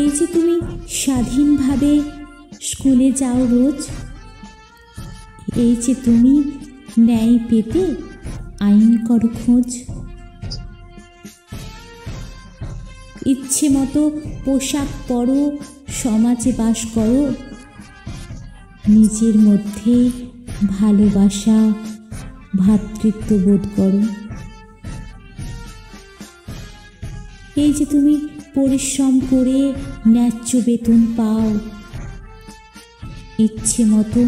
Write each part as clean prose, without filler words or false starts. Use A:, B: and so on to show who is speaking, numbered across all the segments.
A: এই যে তুমি স্বাধীনভাবে স্কুলে যাও রোজ, এই যে তুমি ন্যায় পেতে আইন করো খোঁজ, ইচ্ছে মতো পোশাক পরো, সমাজে বাস করো, নিজের মধ্যে ভালোবাসা ভ্রাতৃত্ব বোধ করো। এই যে তুমি পরিশ্রম করে ন্যায্য বেতন পাও, ইচ্ছে মতো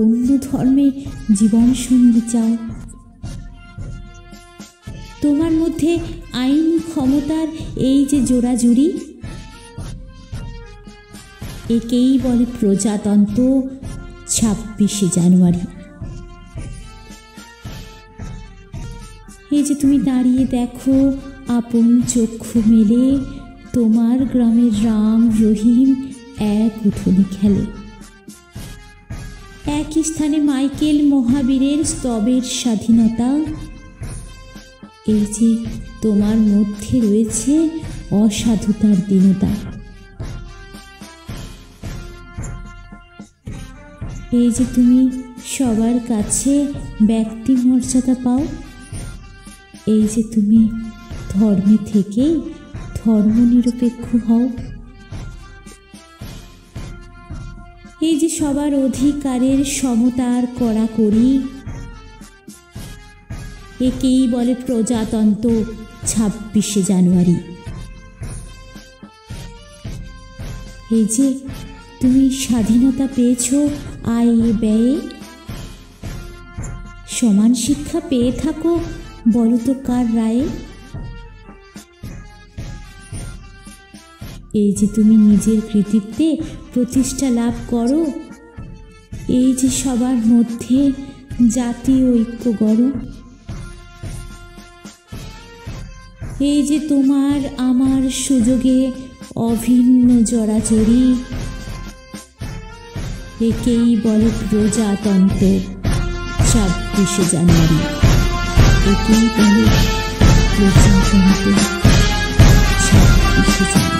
A: অন্য ধর্মে জীবনসঙ্গী চাও, তোমার মধ্যে আইন ক্ষমতার এই যে জোড়াজুড়ি, একেই বলে প্রজাতন্ত্র 26শে জানুয়ারি। এই যে তুমি দাঁড়িয়ে দেখো আপন চক্ষু মেলে, তোমার গ্রামের রাম রহিম এক উঠোনে খেলে, একই স্থানে মাইকেল মহাবীরের স্তবের স্বাধীনতা। এই যে তোমার মধ্যে রয়েছে অসাধুতার দীনতা। এই যে তুমি সবার কাছে ব্যক্তি মর্যাদা পাও, এই যে তুমি ধর্মে থেকে ধর্মনিরপেক্ষ হও, এই যে সবার অধিকারের সমতার কড়াকড়ি, একেই বলে প্রজাতন্ত্র 26শে জানুয়ারি। এই যে তুমি স্বাধীনতা পেয়েছ আয়ে ব্যয়ে, সমান শিক্ষা পেয়ে থাকো বলো তো কার রায়ে। এই যে তুমি নিজের কৃতিত্বে প্রতিষ্ঠা লাভ করো, এই যে সবার মধ্যে জাতীয় ঐক্য গড়ো, এই যে তোমার আমার সুযোগে অভিন্ন জড়াজড়ি, একেই বলে প্রজাতন্ত্র 26শে জানুয়ারি। একেই বলে প্রজাতন্ত্র 26শে জানুয়ারি।